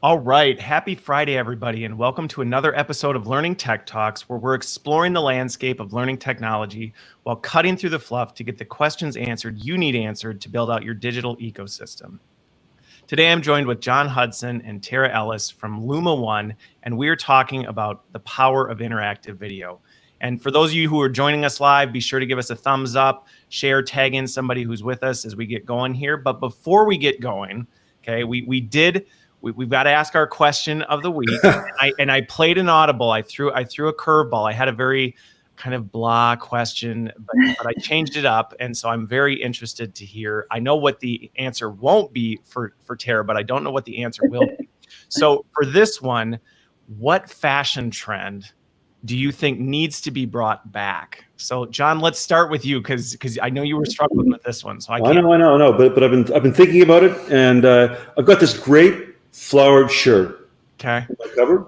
All right. Happy Friday, everybody, and welcome to another episode of Learning Tech Talks, where we're exploring the landscape of learning technology while cutting through the fluff to get the questions answered you need answered to build out your digital ecosystem. Today, I'm joined with John Hudson and Tara Ellis from LumaOne, and we're talking about the power of interactive video. And for those of you who are joining us live, be sure to give us a thumbs up, share, tag in somebody who's with us as we get going here. But before we get going, okay, we've got to ask our question of the week. And I played an audible. I threw a curveball. I had a very kind of blah question, but I changed it up. And so I'm very interested to hear. I know what the answer won't be for Tara, but I don't know what the answer will be. So for this one, what fashion trend do you think needs to be brought back? So John, let's start with you because I know you were struggling with this one. So I know. But I've been thinking about it, and I've got this great flowered shirt. Okay. My cover,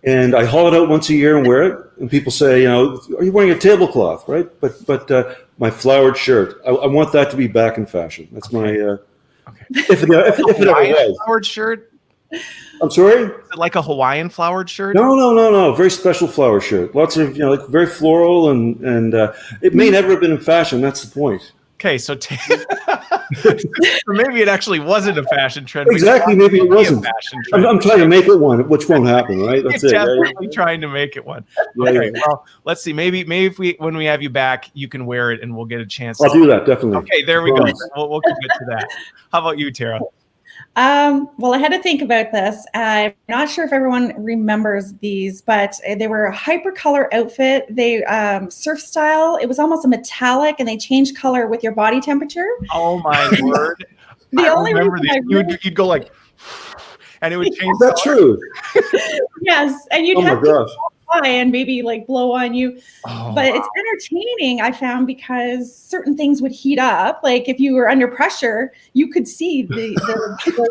and I haul it out once a year and wear it. And people say, are you wearing a tablecloth, right? But my flowered shirt, I want that to be back in fashion. That's my okay. If it ever was. Flowered shirt. I'm sorry? Is it like a Hawaiian flowered shirt? No. Very special flower shirt. Lots of, like very floral, and it may never have been in fashion. That's the point. Okay, so maybe it actually wasn't a fashion trend. Exactly, maybe it wasn't. I'm trying to make it one, which won't happen, right? That's You're definitely trying to make it one. Okay, well, let's see. Maybe if when we have you back, you can wear it, and we'll get a chance. I'll do that, definitely. Okay, there we go. We'll commit to that. How about you, Tara? Well, I had to think about this. I'm not sure if everyone remembers these, but they were a hypercolor outfit. They surf style. It was almost a metallic, and they changed color with your body temperature. Oh my word! The only remember you'd go like, and it would change. That's true. Yes, and you'd have to fly and maybe like blow on you. Oh, but it's entertaining, I found, because certain things would heat up. Like if you were under pressure, you could see the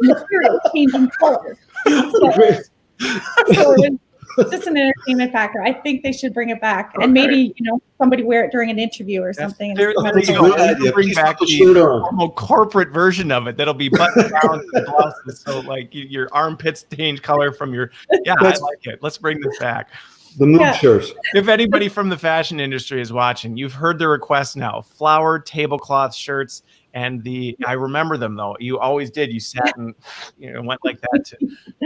material changing color. So it was just an entertainment factor. I think they should bring it back, and maybe somebody wear it during an interview or something. Bring back the normal corporate version of it that'll be buttoned down to the blouses, so like your armpits change color from your. Yeah, I like it. Let's bring this back. The mood shirt. If anybody from the fashion industry is watching, you've heard the request now. Flowered tablecloth shirts, and I remember them though. You always did. You sat and went like that to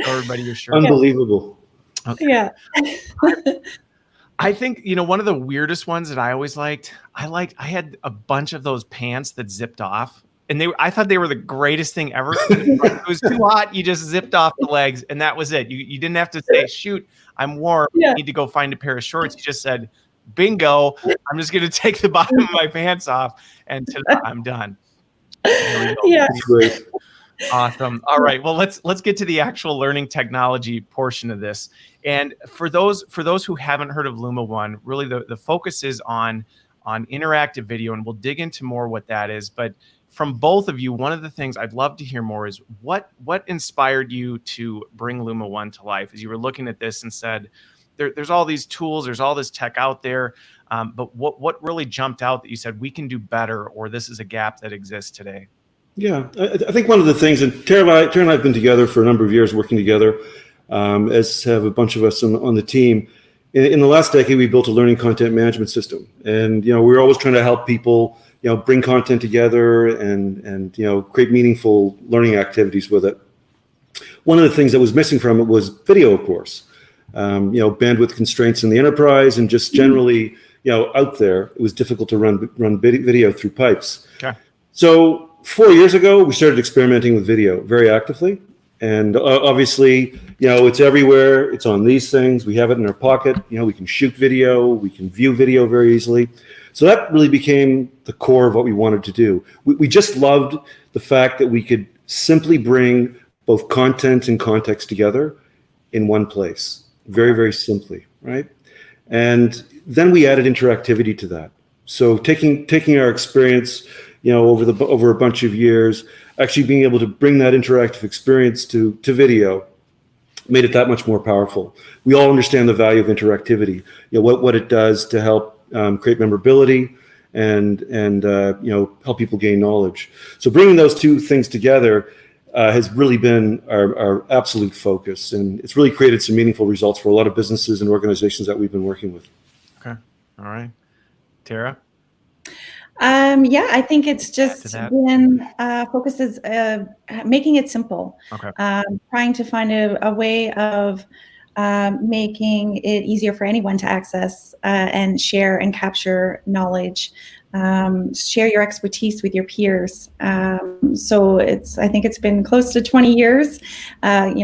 show everybody your shirt. Unbelievable. Okay. Yeah. I think one of the weirdest ones that I always liked. I had a bunch of those pants that zipped off. And I thought they were the greatest thing ever. It was too hot. You just zipped off the legs, and that was it. You didn't have to say, shoot, I'm warm. I need to go find a pair of shorts. You just said, bingo, I'm just going to take the bottom of my pants off, and I'm done. Yeah. Great. Awesome. All right. Well, let's get to the actual learning technology portion of this. And for those who haven't heard of LumaOne, really the focus is on interactive video, and we'll dig into more what that is. But from both of you, one of the things I'd love to hear more is what inspired you to bring LumaOne to life as you were looking at this and said, there's all these tools, there's all this tech out there, but what really jumped out that you said we can do better, or this is a gap that exists today? Yeah, I think one of the things, and Tara and I have been together for a number of years, working together, as have a bunch of us on the team. In the last decade, we built a learning content management system, and we're always trying to help people bring content together and create meaningful learning activities with it. One of the things that was missing from it was video, of course. Bandwidth constraints in the enterprise, and just generally, out there, it was difficult to run video through pipes. Okay. So 4 years ago, we started experimenting with video very actively. And obviously, it's everywhere. It's on these things. We have it in our pocket. We can shoot video. We can view video very easily. So that really became the core of what we wanted to do. We just loved the fact that we could simply bring both content and context together in one place, very, very simply, right? And then we added interactivity to that. So taking our experience, over a bunch of years, actually being able to bring that interactive experience to video made it that much more powerful. We all understand the value of interactivity, what it does to help create memorability and help people gain knowledge. So bringing those two things together, has really been our absolute focus. And it's really created some meaningful results for a lot of businesses and organizations that we've been working with. Okay. All right. Tara? Yeah, I think it's just been focuses making it simple. Okay. Trying to find a way of making it easier for anyone to access and share and capture knowledge. Share your expertise with your peers. So I think it's been close to 20 years,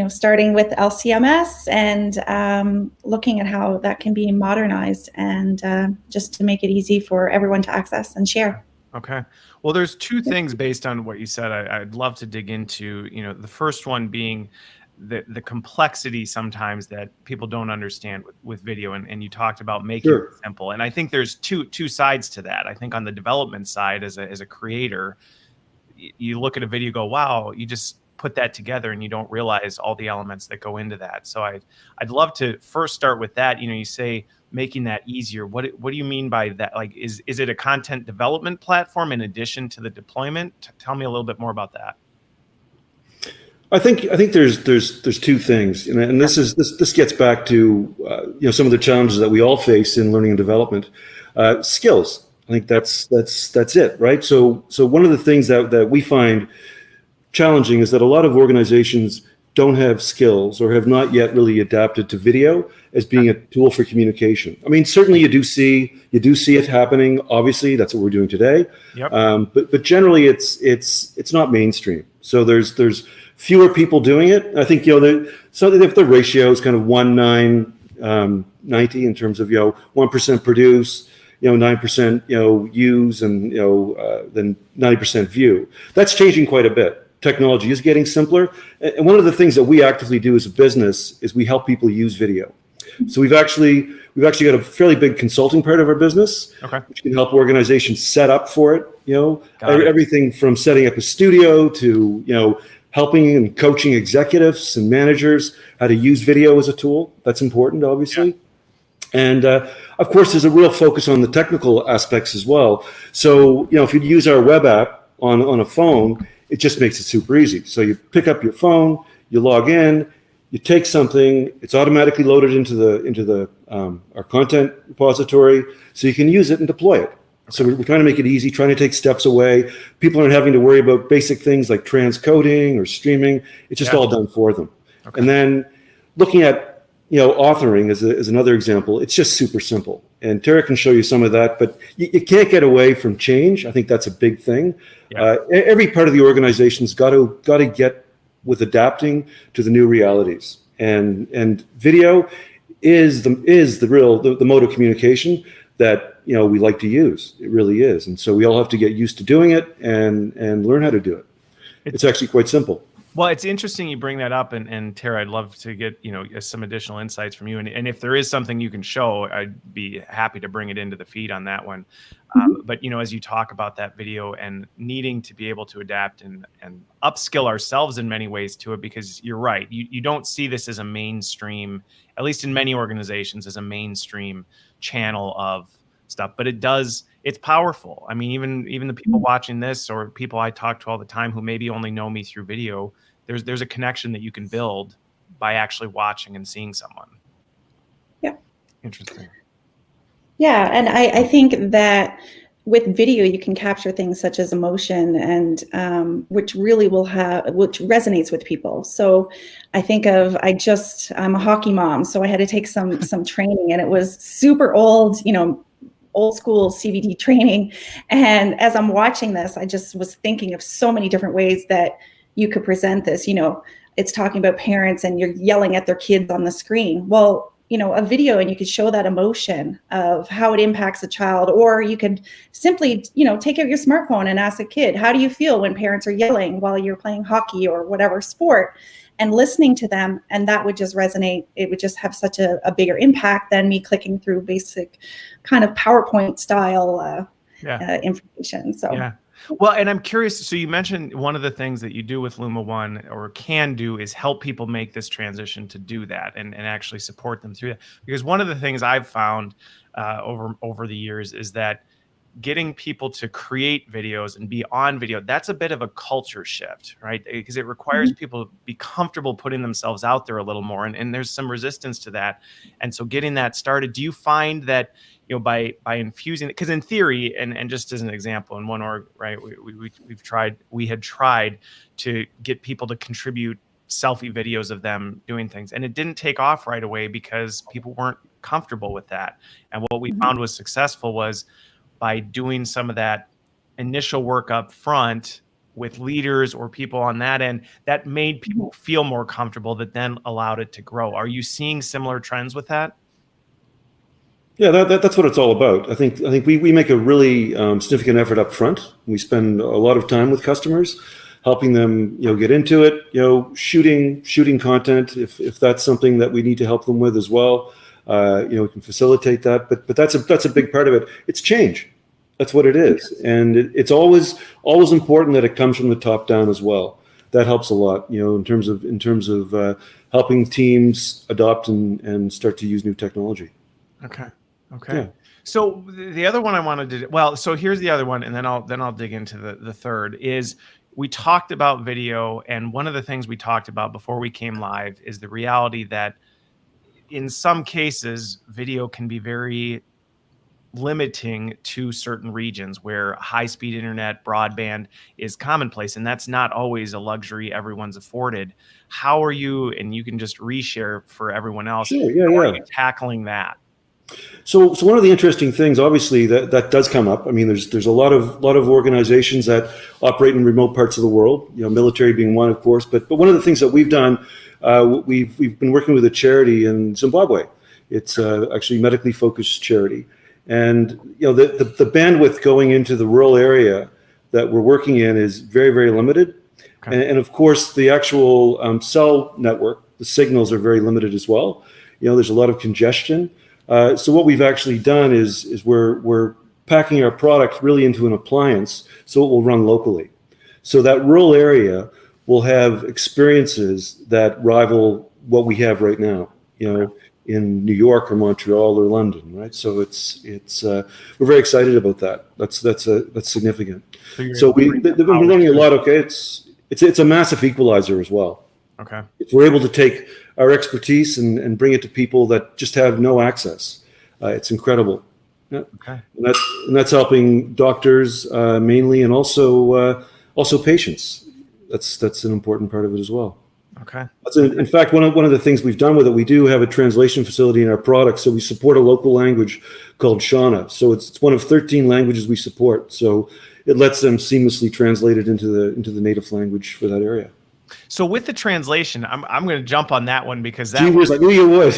starting with LCMS and looking at how that can be modernized and just to make it easy for everyone to access and share. Okay. Well, there's two things based on what you said I'd love to dig into. The first one being the complexity sometimes that people don't understand with video, and you talked about making it simple. And I think there's two sides to that. I think on the development side, as a creator, you look at a video, go, wow, you just put that together and you don't realize all the elements that go into that. So I'd love to first start with that. You say making that easier. What do you mean by that? Like, is it a content development platform in addition to the deployment? Tell me a little bit more about that. I think there's two things, and this gets back to some of the challenges that we all face in learning and development. Skills. I think that's it, right? So one of the things that we find challenging is that a lot of organizations don't have skills or have not yet really adapted to video as being a tool for communication. I mean, certainly you do see it happening. Obviously, that's what we're doing today. Yep. But generally, it's not mainstream. So there's fewer people doing it. I think if the ratio is kind of 1/9/90 in terms of 1% produce, 9% use, and then 90% view. That's changing quite a bit. Technology is getting simpler, and one of the things that we actively do as a business is we help people use video. So we've actually got a fairly big consulting part of our business, which can help organizations set up for it. Everything from setting up a studio to helping and coaching executives and managers how to use video as a tool. That's important, obviously. Yeah. And of course, there's a real focus on the technical aspects as well. So, if you use our web app on a phone, it just makes it super easy. So you pick up your phone, you log in, you take something, it's automatically loaded into our content repository, so you can use it and deploy it. So we're trying to make it easy, trying to take steps away. People aren't having to worry about basic things like transcoding or streaming. It's just all done for them. Okay. And then looking at authoring as another example, it's just super simple. And Tara can show you some of that, but you can't get away from change. I think that's a big thing. Yeah. Every part of the organization's got to get with adapting to the new realities. And video is the mode of communication that we like to use. It really is. And so we all have to get used to doing it and learn how to do it. It's actually quite simple. Well, it's interesting you bring that up, and Tara, I'd love to get some additional insights from you. And if there is something you can show, I'd be happy to bring it into the feed on that one. But as you talk about that video and needing to be able to adapt and upskill ourselves in many ways to it, because you're right, you don't see this as a mainstream, at least in many organizations, as a mainstream channel of stuff, but it's powerful. I mean, even the people watching this or people I talk to all the time who maybe only know me through video, there's a connection that you can build by actually watching and seeing someone. Yeah. Interesting. Yeah. And I think that with video, you can capture things such as emotion and which resonates with people. So I think I'm a hockey mom, so I had to take some training, and it was super old school CVD training. And as I'm watching this, I just was thinking of so many different ways that you could present this. It's talking about parents and you're yelling at their kids on the screen. Well, a video, and you could show that emotion of how it impacts a child, or you could simply, take out your smartphone and ask a kid, how do you feel when parents are yelling while you're playing hockey or whatever sport, and listening to them. And that would just resonate. It would just have such a bigger impact than me clicking through basic kind of PowerPoint style information. So. Yeah. Well, and I'm curious, so you mentioned one of the things that you do with LumaOne or can do is help people make this transition to do that and actually support them through that. Because one of the things I've found over the years is that getting people to create videos and be on video, that's a bit of a culture shift, right? Because it requires people to be comfortable putting themselves out there a little more. And there's some resistance to that. And so getting that started, do you find that, you know, by infusing it, because in theory, and just as an example, in one org, right, we had tried to get people to contribute selfie videos of them doing things, and it didn't take off right away because people weren't comfortable with that. And what we found was successful was by doing some of that initial work up front with leaders or people on that end, that made people feel more comfortable, that then allowed it to grow. Are you seeing similar trends with that? Yeah, that's what it's all about. I think we make a really significant effort up front. We spend a lot of time with customers, helping them, you know, get into it, you know, shooting content if that's something that we need to help them with as well. You know, we can facilitate that, but that's a big part of it. It's change. That's what it is, and it's always important that it comes from the top down as well. That helps a lot, you know, in terms of helping teams adopt and start to use new technology. Okay. Yeah. So the other one I wanted to, well, so here's the other one, and then I'll dig into the third. Is we talked about video, and one of the things we talked about before we came live is the reality that in some cases, video can be very limiting to certain regions where high-speed internet, broadband is commonplace, and that's not always a luxury everyone's afforded. How are you, and you can just reshare for everyone else, Sure, how are you tackling that? So one of the interesting things, obviously, that does come up. I mean, there's a lot of organizations that operate in remote parts of the world. You know, military being one, of course. But one of the things that we've done, we've been working with a charity in Zimbabwe. It's actually a medically focused charity, and you know the bandwidth going into the rural area that we're working in is very, very limited. Okay. And of course, the actual cell network, the signals are very limited as well. You know, there's a lot of congestion. So what we've actually done is we're packing our product really into an appliance so it will run locally. So that rural area will have experiences that rival what we have right now, you know, in New York or Montreal or London, right? So it's we're very excited about that. That's significant. So they've been learning a lot. Okay, it's a massive equalizer as well. Okay. If we're able to take our expertise and bring it to people that just have no access, it's incredible. Yeah. Okay. And that's helping doctors mainly, and also patients. That's an important part of it as well. Okay. In fact, one of the things we've done with it, we do have a translation facility in our product, so we support a local language called Shona. So it's one of 13 languages we support. So it lets them seamlessly translate it into the native language for that area. So with the translation, I'm going to jump on that one because that I knew you would.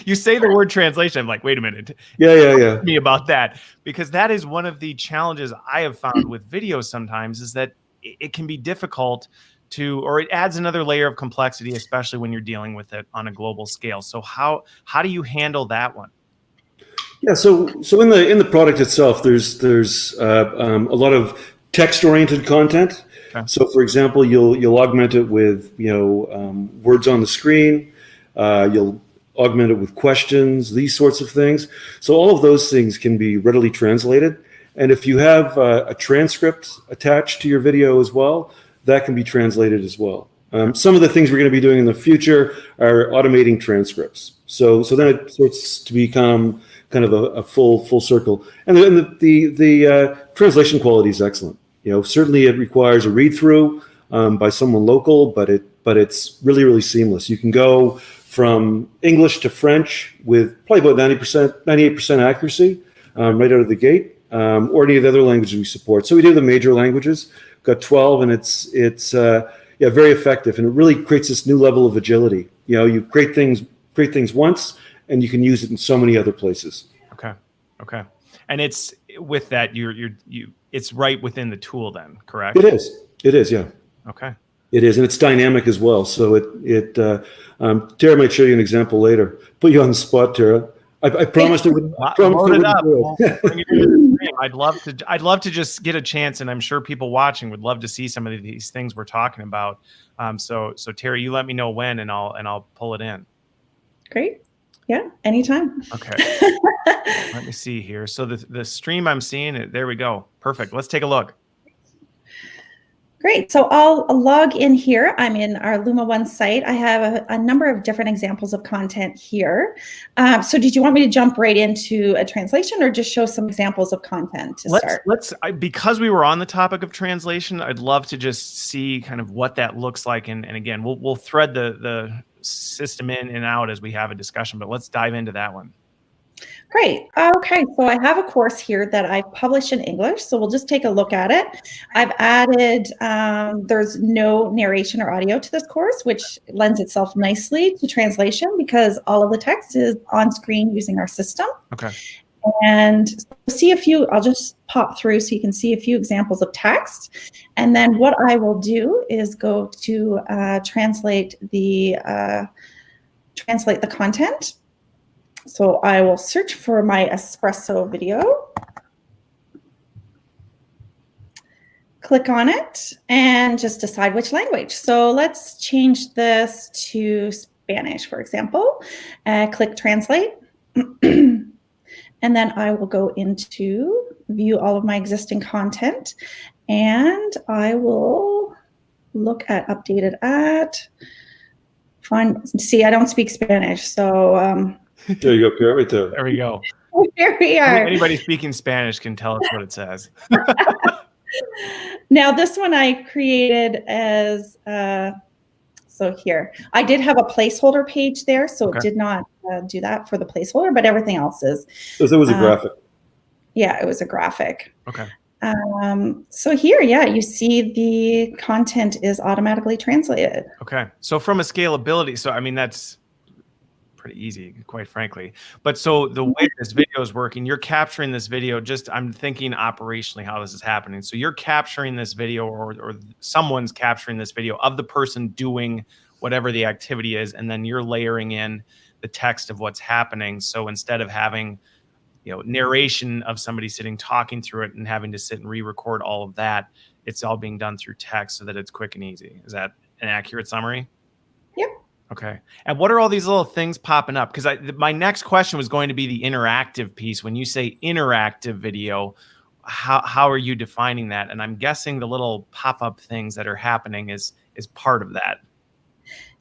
You say the word translation, I'm like, wait a minute. Yeah. Tell me about that, because that is one of the challenges I have found with videos sometimes, is that it can be difficult or it adds another layer of complexity, especially when you're dealing with it on a global scale. So how do you handle that one? Yeah, so in the product itself, there's a lot of text-oriented content. Okay. So, for example, you'll augment it with words on the screen. You'll augment it with questions, these sorts of things. So all of those things can be readily translated. And if you have a transcript attached to your video as well, that can be translated as well. Some of the things we're going to be doing in the future are automating transcripts. So then it starts to become kind of a full circle. And the translation quality is excellent. You know, certainly it requires a read through by someone local, but it's really, really seamless. You can go from English to French with probably about 98% accuracy right out of the gate, or any of the other languages we support. So we do the major languages. We've got 12, and it's very effective, and it really creates this new level of agility. You know, you create things once, and you can use it in so many other places. Okay. And it's with that it's right within the tool then, correct? It is, yeah. Okay. It is, and it's dynamic as well. So Tara might show you an example later. Put you on the spot, Tara. I promised it would. Load it up. We'll bring it into the stream. I'd love to just get a chance, and I'm sure people watching would love to see some of these things we're talking about. So Tara, you let me know when, and I'll pull it in. Great. Yeah, anytime. Okay. Let me see here. So the stream I'm seeing, there we go. Perfect. Let's take a look. Great. So I'll log in here. I'm in our LumaOne site. I have a number of different examples of content here. So did you want me to jump right into a translation or just show some examples of content to start? Because we were on the topic of translation, I'd love to just see kind of what that looks like. And again, we'll thread the system in and out as we have a discussion, but let's dive into that one. Great. Okay, so I have a course here that I've published in English, so we'll just take a look at it. I've added, there's no narration or audio to this course, which lends itself nicely to translation because all of the text is on screen using our system. Okay. And see a few, I'll just pop through so you can see a few examples of text. And then what I will do is go to translate the content. So I will search for my espresso video, click on it, and just decide which language. So let's change this to Spanish, for example. Click translate. And then I will go into view all of my existing content, and I will look at updated at. See, I don't speak Spanish, so there you go, Pierre, right there. There we go. Here we are. Anybody speaking Spanish can tell us what it says. Now, this one I created as, so here. I did have a placeholder page there, so Okay. it did not do that for the placeholder, but everything else is. So it was a graphic. Yeah, it was a graphic. Okay. So here, yeah, you see the content is automatically translated. Okay. So from a scalability, so I mean, that's pretty easy, quite frankly. But so the way this video is working, you're capturing this video, I'm thinking operationally how this is happening. So you're capturing this video or someone's capturing this video of the person doing whatever the activity is, and then you're layering in the text of what's happening. So instead of having, narration of somebody sitting talking through it and having to sit and re-record all of that, it's all being done through text so that it's quick and easy. Is that an accurate summary? Yep. Okay. And what are all these little things popping up? Because my next question was going to be the interactive piece. When you say interactive video, how are you defining that? And I'm guessing the little pop-up things that are happening is part of that.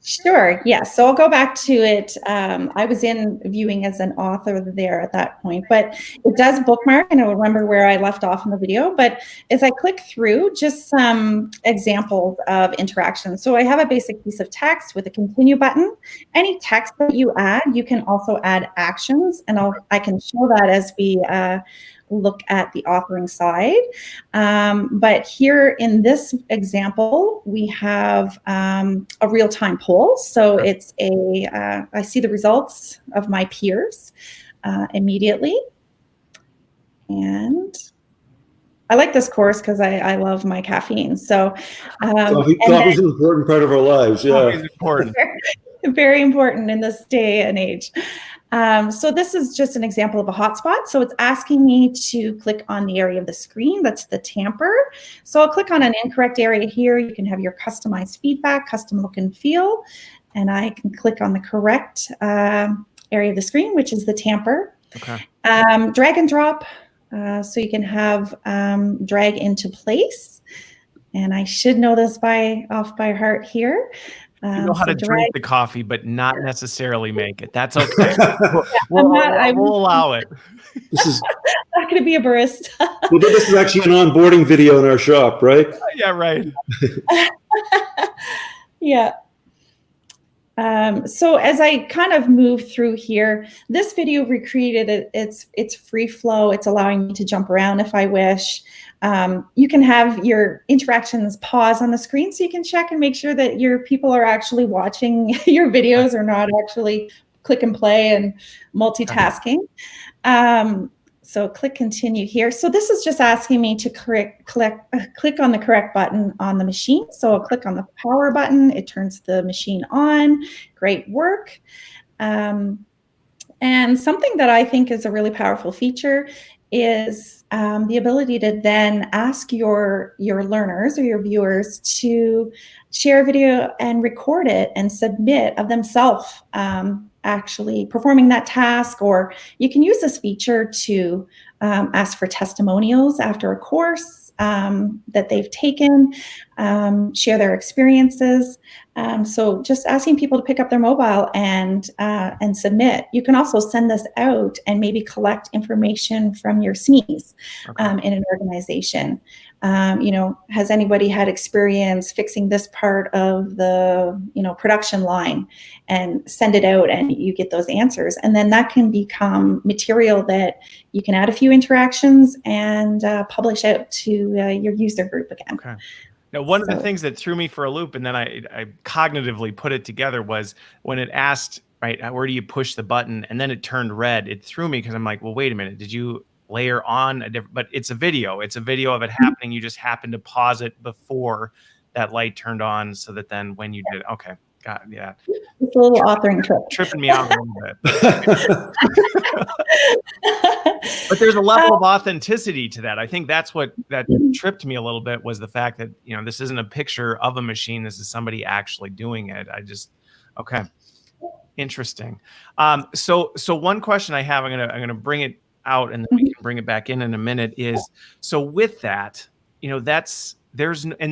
Sure. Yeah. So I'll go back to it. I was in viewing as an author there at that point, but it does bookmark, and I remember where I left off in the video. But as I click through, just some examples of interaction. So I have a basic piece of text with a continue button. Any text that you add, you can also add actions, and I can show that as we look at the authoring side. But here in this example, we have a real-time poll. So it's I see the results of my peers immediately. And I like this course because I love my caffeine. So coffee is an important part of our lives. Yeah, it's important. Very important in this day and age. So this is just an example of a hotspot. So it's asking me to click on the area of the screen. That's the tamper. So I'll click on an incorrect area here. You can have your customized feedback, custom look and feel. And I can click on the correct area of the screen, which is the tamper. Okay. Drag and drop. So you can have drag into place. And I should know this off by heart here. You know how to drink the coffee, but not necessarily make it. That's okay. We'll allow it. This is not going to be a barista. Well, this is actually an onboarding video in our shop, right? Yeah, right. Yeah. So as I kind of move through here, this video recreated it's free flow. It's allowing me to jump around if I wish. You can have your interactions pause on the screen so you can check and make sure that your people are actually watching your videos or not actually click and play and multitasking. So click continue here. So this is just asking me to click on the correct button on the machine. So I'll click on the power button. It turns the machine on. Great work. And something that I think is a really powerful feature is the ability to then ask your learners or your viewers to share a video and record it and submit of themselves actually performing that task, or you can use this feature to ask for testimonials after a course that they've taken, share their experiences. So just asking people to pick up their mobile and submit. You can also send this out and maybe collect information from your SMEs in an organization. Has anybody had experience fixing this part of the, production line, and send it out and you get those answers. And then that can become material that you can add a few interactions and publish out to your user group again. Okay. Now, one of the things that threw me for a loop, and then I cognitively put it together, was when it asked, right, where do you push the button? And then it turned red. It threw me because I'm like, well, wait a minute. Did you layer on a different, but it's a video. It's a video of it happening. You just happened to pause it before that light turned on, so that then when you did, okay. God, yeah. It's a little authoring trick. Tripping me out a little bit. But there's a level of authenticity to that. I think that's what that tripped me a little bit, was the fact that, this isn't a picture of a machine. This is somebody actually doing it. Okay. Interesting. So one question I have, I'm gonna bring it out and then we can bring it back in a minute, is, so with that, and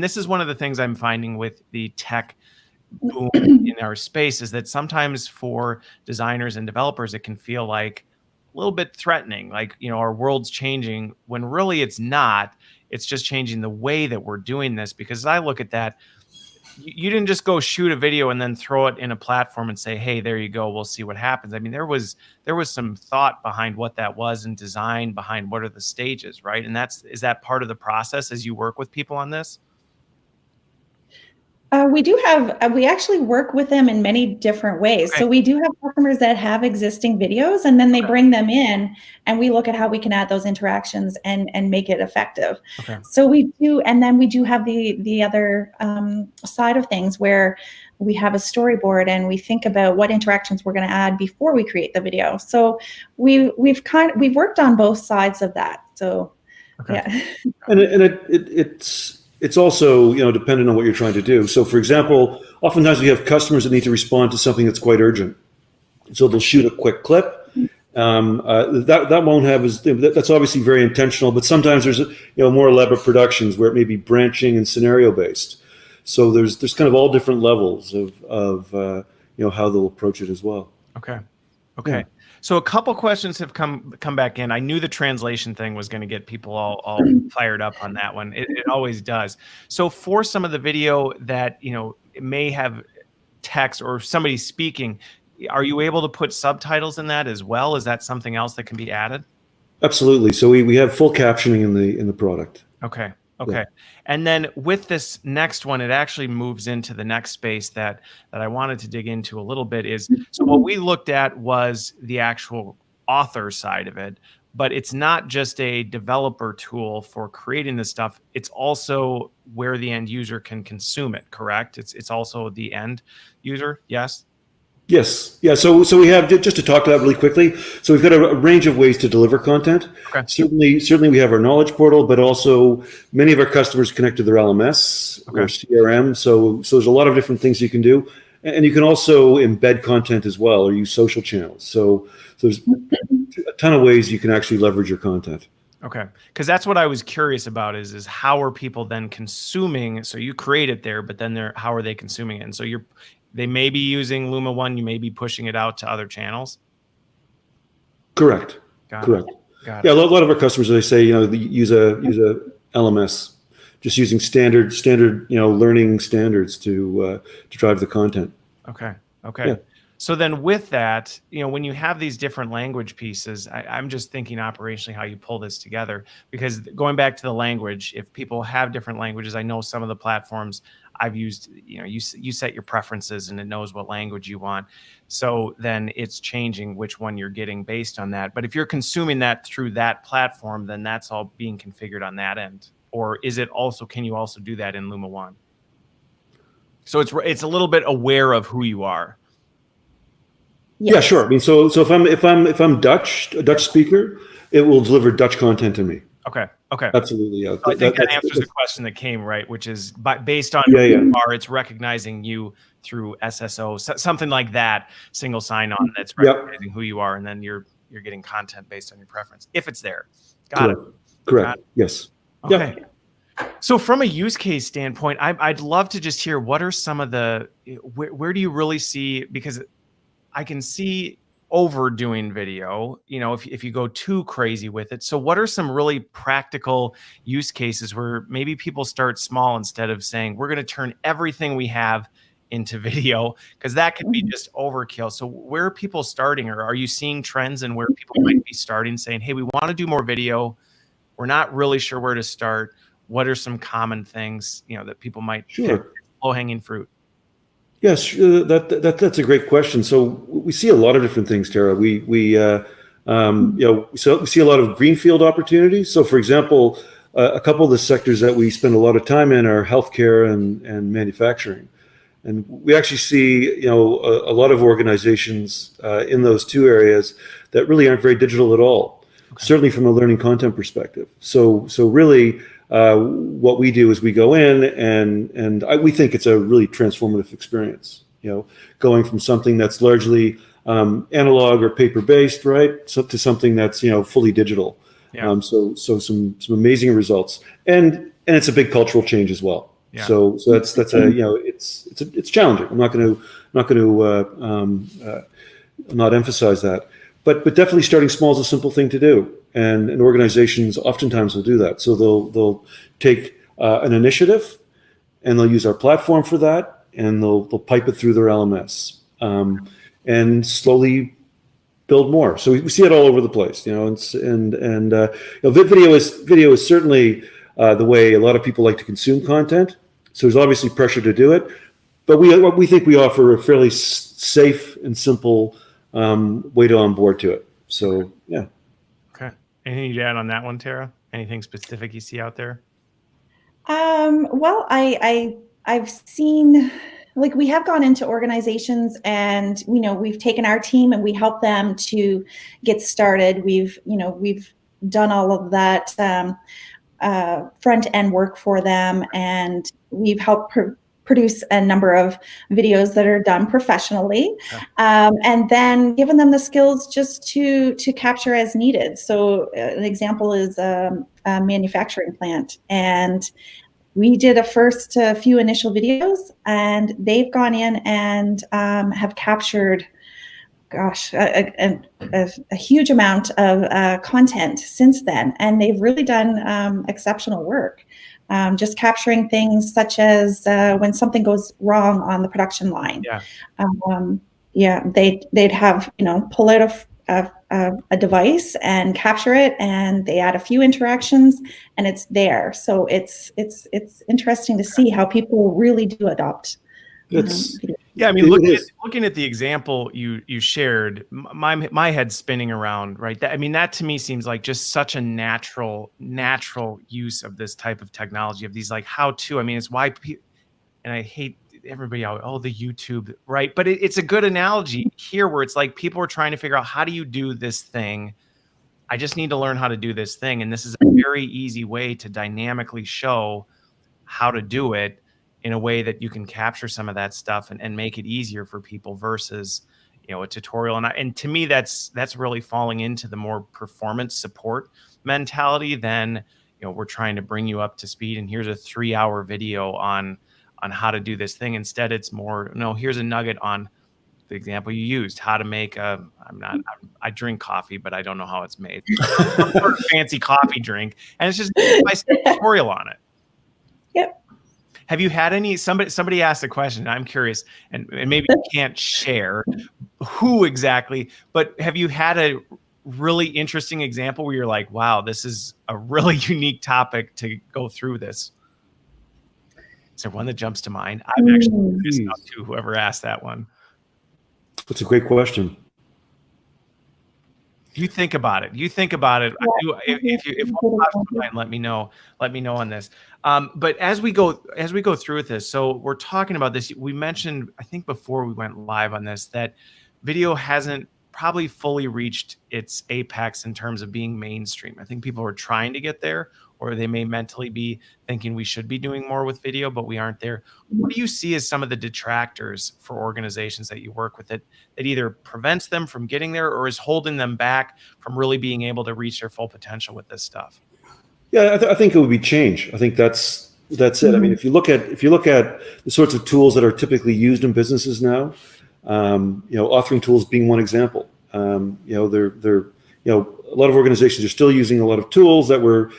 this is one of the things I'm finding with the tech boom in our space, is that sometimes for designers and developers, it can feel like a little bit threatening, like, our world's changing, when really it's not. It's just changing the way that we're doing this. Because as I look at that, you didn't just go shoot a video and then throw it in a platform and say, hey, there you go, we'll see what happens. I mean, there was some thought behind what that was, and design behind what are the stages, right? And is that part of the process as you work with people on this? We actually work with them in many different ways. Okay. So we do have customers that have existing videos, and then they bring them in and we look at how we can add those interactions and make it effective. Okay. So we do, and then we do have the other side of things, where we have a storyboard and we think about what interactions we're going to add before we create the video. So we've worked on both sides of that. So yeah. And it's also, dependent on what you're trying to do. So for example, oftentimes we have customers that need to respond to something that's quite urgent. So they'll shoot a quick clip. That won't have that's obviously very intentional, but sometimes there's, more elaborate productions where it may be branching and scenario based. So there's kind of all different levels of how they'll approach it as well. Okay. Yeah. So a couple questions have come back in. I knew the translation thing was going to get people all fired up on that one. It always does. So for some of the video that, it may have text or somebody speaking, are you able to put subtitles in that as well? Is that something else that can be added? Absolutely. So we have full captioning in the product. Okay. Yeah. And then with this next one, it actually moves into the next space that I wanted to dig into a little bit, is, so what we looked at was the actual author side of it, but it's not just a developer tool for creating this stuff. It's also where the end user can consume it, correct? It's also the end user, yes? Yes. Yeah. So we have, just to talk to that really quickly. So we've got a range of ways to deliver content. Okay. Certainly we have our knowledge portal, but also many of our customers connect to their LMS or CRM. So there's a lot of different things you can do, and you can also embed content as well, or use social channels. So there's a ton of ways you can actually leverage your content. Okay. Because that's what I was curious about, is how are people then consuming? So you create it there, but then how are they consuming it? And so they may be using LumaOne. You may be pushing it out to other channels. Correct. Got it. Yeah, A lot of our customers, they say, use a LMS, just using standard, learning standards to drive the content. Okay. Yeah. So then with that, when you have these different language pieces, I'm just thinking operationally how you pull this together, because going back to the language, if people have different languages, I know some of the platforms I've used, you set your preferences and it knows what language you want. So then it's changing which one you're getting based on that. But if you're consuming that through that platform, then that's all being configured on that end. Or can you also do that in LumaOne? So it's a little bit aware of who you are. Yes. Yeah, sure. I mean, so if I'm a Dutch speaker, it will deliver Dutch content to me. Okay. Okay. Absolutely. Yeah. I think that answers the question that came, right, which is based on Yeah, who yeah. you are, it's recognizing you through SSO, something like that, single sign-on that's Yep. recognizing who you are, and then you're getting content based on your preference, if it's there. Got Correct. it. Correct. Got it. Yes. Okay. Yep. So from a use case standpoint, I'd love to just hear what are some of the, where do you really see, because I can see overdoing video, if you go too crazy with it. So what are some really practical use cases where maybe people start small instead of saying, we're going to turn everything we have into video, because that could be just overkill. So where are people starting, or are you seeing trends in where people might be starting saying, hey, we want to do more video. We're not really sure where to start. What are some common things, that people might pick, low-hanging fruit? Yes, that's a great question. So we see a lot of different things, Tara. So we see a lot of greenfield opportunities. So, for example, a couple of the sectors that we spend a lot of time in are healthcare and manufacturing, and we actually see a lot of organizations in those two areas that really aren't very digital at all. Okay. Certainly from a learning content perspective. So really. What we do is we go in and we think it's a really transformative experience, going from something that's largely analog or paper based, right, to something that's fully digital. Yeah. So some amazing results, and it's a big cultural change as well. Yeah. So that's it's challenging. I'm not going to not emphasize that, but definitely starting small is a simple thing to do. And organizations oftentimes will do that. So they'll take an initiative, and they'll use our platform for that, and they'll pipe it through their LMS, and slowly build more. So we see it all over the place, video is certainly the way a lot of people like to consume content. So there's obviously pressure to do it, but we think we offer a fairly safe and simple way to onboard to it. So yeah. Okay. Anything to add on that one, Tara? Anything specific you see out there? Well, I've seen, like, we have gone into organizations, and we've taken our team and we help them to get started. We've done all of that front end work for them, and we've helped produce a number of videos that are done professionally, and then given them the skills just to capture as needed. So an example is a manufacturing plant, and we did a first few initial videos, and they've gone in and have captured, a huge amount of content since then, and they've really done exceptional work. Just capturing things such as when something goes wrong on the production line. They'd have pull out a device and capture it, and they add a few interactions, and it's there. So it's interesting to see how people really do adopt. Yeah, I mean, looking at the example you shared, my head's spinning around, right? That to me seems like just such a natural use of this type of technology, of these like how-to. It's why and I hate everybody out, the YouTube, right? But it's a good analogy here, where it's like people are trying to figure out, how do you do this thing? I just need to learn how to do this thing, and this is a very easy way to dynamically show how to do it in a way that you can capture some of that stuff and make it easier for people versus, a tutorial. And to me, that's really falling into the more performance support mentality than, we're trying to bring you up to speed, and here's a 3-hour video on how to do this thing. Instead, it's more, no, here's a nugget on the example you used, how to make I drink coffee, but I don't know how it's made. Some sort of fancy coffee drink, and it's just a tutorial on it. Yep. Have you had somebody asked a question, I'm curious, and maybe you can't share who exactly, but have you had a really interesting example where you're like, wow, this is a really unique topic to go through this? Is there one that jumps to mind? I'm actually curious about to whoever asked that one. That's a great question. You think about it. Yeah. If one pops to mind, let me know on this. But as we go through with this, so we're talking about this. We mentioned, I think before we went live on this, that video hasn't probably fully reached its apex in terms of being mainstream. I think people are trying to get there. or they may mentally be thinking we should be doing more with video, but we aren't there. What do you see as some of the detractors for organizations that you work with that either prevents them from getting there or is holding them back from really being able to reach their full potential with this stuff? Yeah, I think it would be change. I think that's it. I mean, if you look at the sorts of tools that are typically used in businesses now, authoring tools being one example. A lot of organizations are still using a lot of tools that were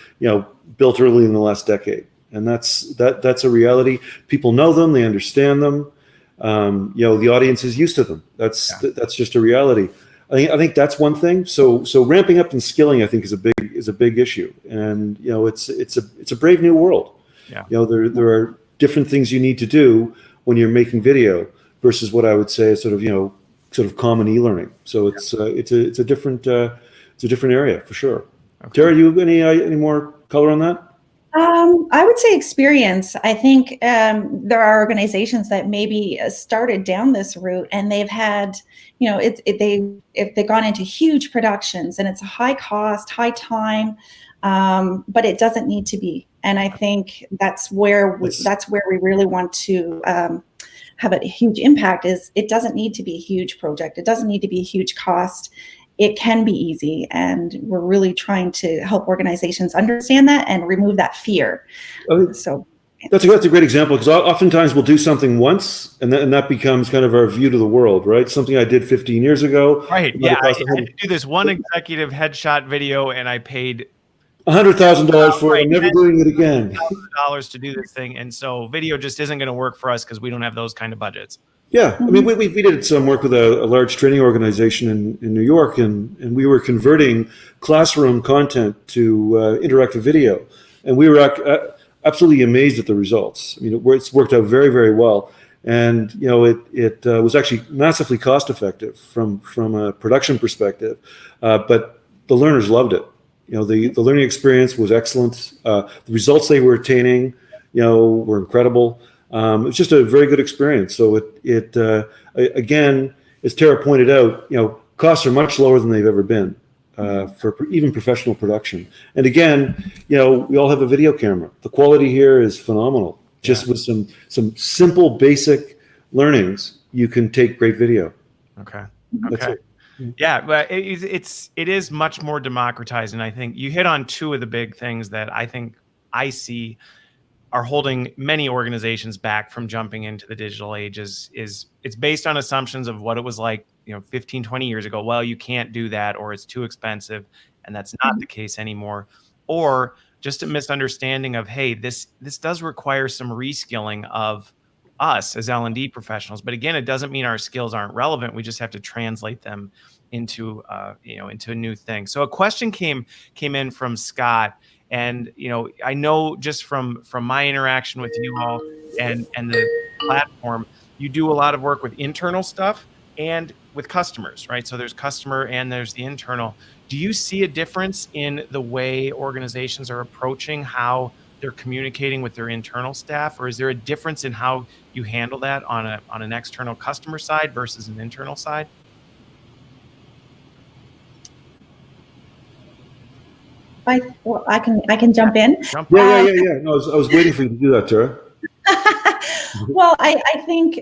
built early in the last decade, and that's a reality. People know them, they understand them. The audience is used to them. That's just a reality. I think that's one thing. So ramping up and skilling, I think, is a big issue, and it's a brave new world. Yeah. There are different things you need to do when you're making video versus what I would say is sort of common e-learning. So it's a different area for sure. Okay. Tara, do you have any more color on that? I would say experience. I think there are organizations that maybe started down this route and they've had, if they've gone into huge productions and it's a high cost, high time, but it doesn't need to be. And I think that's where we really want to have a huge impact. Is it doesn't need to be a huge project. It doesn't need to be a huge cost. It can be easy, and we're really trying to help organizations understand that and remove that fear. So that's a great example, because oftentimes we'll do something once, and that becomes kind of our view to the world, right? Something I did 15 years ago. Right. Yeah, I had to do this one executive headshot video, and I paid $100,000 for it. I'm never doing it again. $1,000 to do this thing, and so video just isn't going to work for us because we don't have those kind of budgets. Yeah, I mean, we did some work with a large training organization in New York, and we were converting classroom content to interactive video, and we were absolutely amazed at the results. I mean, it's worked out very, very well, and it was actually massively cost effective from a production perspective, but the learners loved it. The learning experience was excellent. The results they were attaining, were incredible. It's just a very good experience. So it again, as Tara pointed out, costs are much lower than they've ever been for even professional production. And again, we all have a video camera. The quality here is phenomenal. Just with some simple, basic learnings, you can take great video. Okay. That's it. Yeah, but it is much more democratized, and I think you hit on two of the big things that I think I see are holding many organizations back from jumping into the digital age. Is it's based on assumptions of what it was like 15, 20 years ago. Well, you can't do that, or it's too expensive, and that's not the case anymore. Or just a misunderstanding of, hey, this does require some reskilling of us as L&D professionals. But again, it doesn't mean our skills aren't relevant. We just have to translate them into into a new thing. So a question came in from Scott. And I know just from my interaction with you all and the platform, you do a lot of work with internal stuff and with customers, right? So there's customer and there's the internal. Do you see a difference in the way organizations are approaching how they're communicating with their internal staff, or is there a difference in how you handle that on an external customer side versus an internal side? I can jump in. Yeah. No, I was waiting for you to do that, Tara. Well, I think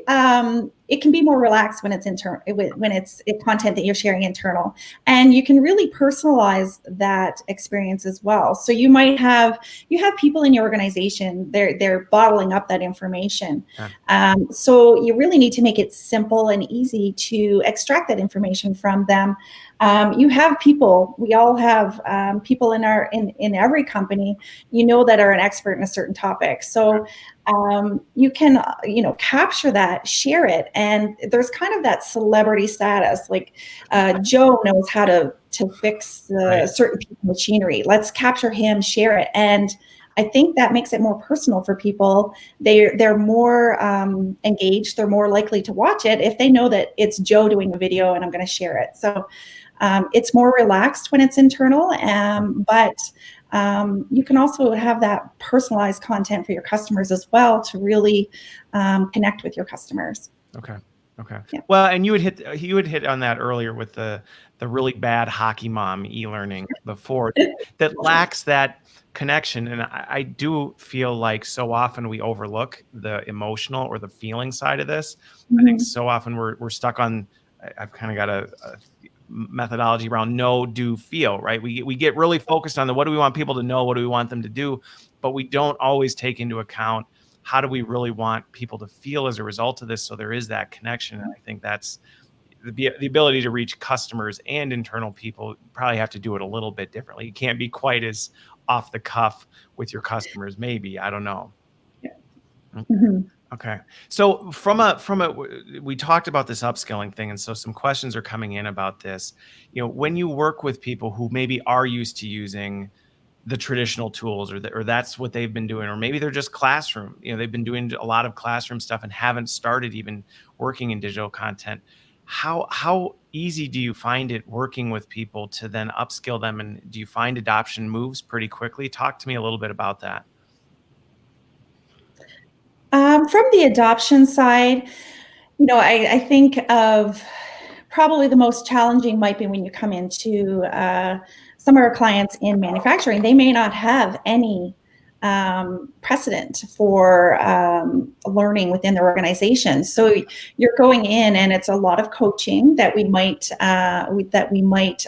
it can be more relaxed when it's internal, when it's content that you're sharing internal, and you can really personalize that experience as well. So you have people in your organization, they're bottling up that information. So you really need to make it simple and easy to extract that information from them. You have people, we all have people in every company, that are an expert in a certain topic. So you can, capture that, share it. And there's kind of that celebrity status, like Joe knows how to fix certain piece of machinery. Let's capture him, share it. And I think that makes it more personal for people. They're more engaged. They're more likely to watch it if they know that it's Joe doing a video and I'm going to share it. So it's more relaxed when it's internal, but you can also have that personalized content for your customers as well to really connect with your customers. Okay. Okay. Yeah. Well, and you would hit on that earlier with the really bad hockey mom e-learning before that lacks that connection. And I do feel like so often we overlook the emotional or the feeling side of this. I think Mhm. so often we're stuck on. I've kind of got a methodology around know, do, feel. Right. We get really focused on the what do we want people to know, what do we want them to do, but we don't always take into account how do we really want people to feel as a result of this, so there is that connection. And I think that's the ability to reach customers and internal people. You probably have to do it a little bit differently. You can't be quite as off the cuff with your customers, maybe. I don't know. Mhm. Okay. So we talked about this upskilling thing, and so some questions are coming in about this. When you work with people who maybe are used to using the traditional tools, or that's what they've been doing, or maybe they're just classroom, they've been doing a lot of classroom stuff and haven't started even working in digital content. How easy do you find it working with people to then upskill them, and do you find adoption moves pretty quickly? Talk to me a little bit about that. From the adoption side, I think of probably the most challenging might be when you come into some of our clients in manufacturing. They may not have any precedent for learning within their organization. So you're going in, and it's a lot of coaching that we might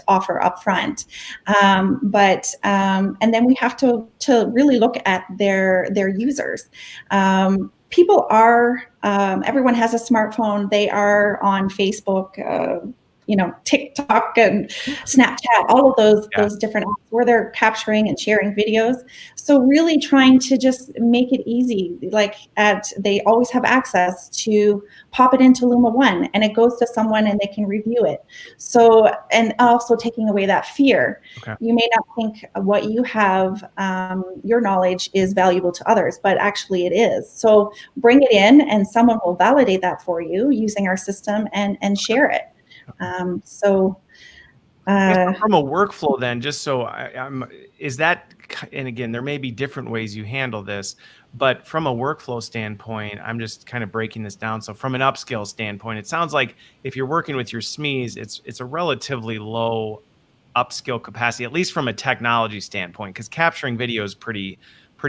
offer upfront. And then we have to really look at their users. People are everyone has a smartphone. They are on Facebook, TikTok and Snapchat, all of those different apps where they're capturing and sharing videos. So really trying to just make it easy. They always have access to pop it into LumaOne, and it goes to someone and they can review it. So, and also taking away that fear. Okay. You may not think what you have, your knowledge is valuable to others, but actually it is. So bring it in, and someone will validate that for you using our system and share it. From a workflow, then, just so is that, and again, there may be different ways you handle this, but from a workflow standpoint, I'm just kind of breaking this down. So from an upskill standpoint, it sounds like if you're working with your SMEs, it's a relatively low upskill capacity, at least from a technology standpoint, because capturing video is pretty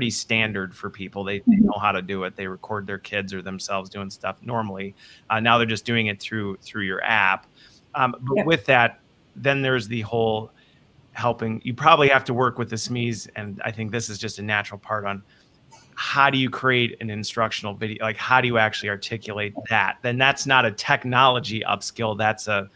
standard for people. They know how to do it. They record their kids or themselves doing stuff normally. Now they're just doing it through your app. But with that, then there's the whole helping. You probably have to work with the SMEs, and I think this is just a natural part on how do you create an instructional video? Like, how do you actually articulate that? Then that's not a technology upskill. That's a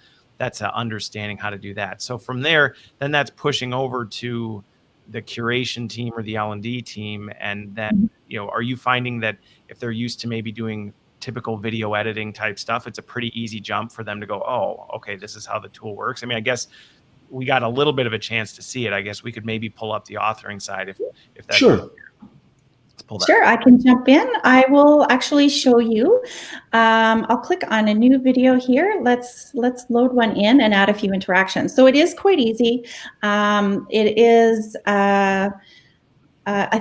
understanding how to do that. So from there, then that's pushing over to the curation team or the L&D team. And then, are you finding that if they're used to maybe doing typical video editing type stuff, it's a pretty easy jump for them to go, oh, okay, this is how the tool works? I mean, I guess we got a little bit of a chance to see it. I guess we could maybe pull up the authoring side if that's sure. Sure, I can jump in. I will actually show you. I'll click on a new video here. Let's load one in and add a few interactions. So it is quite easy. It is, I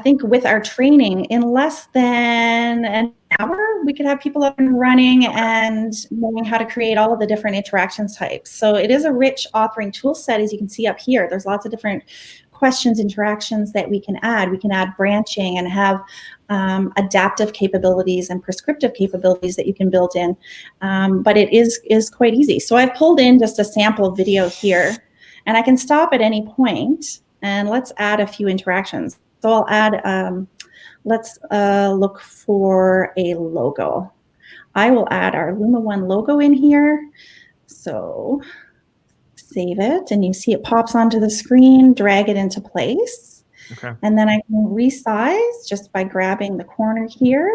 think with our training, in less than an hour, we could have people up and running and knowing how to create all of the different interactions types. So it is a rich authoring tool set, as you can see up here. There's lots of different questions, interactions that we can add. We can add branching and have adaptive capabilities and prescriptive capabilities that you can build in. But it is quite easy. So I've pulled in just a sample video here, and I can stop at any point, and let's add a few interactions. So I'll add, let's look for a logo. I will add our LumaOne logo in here. So save it, and you see it pops onto the screen, drag it into place. Okay. And then I can resize just by grabbing the corner here.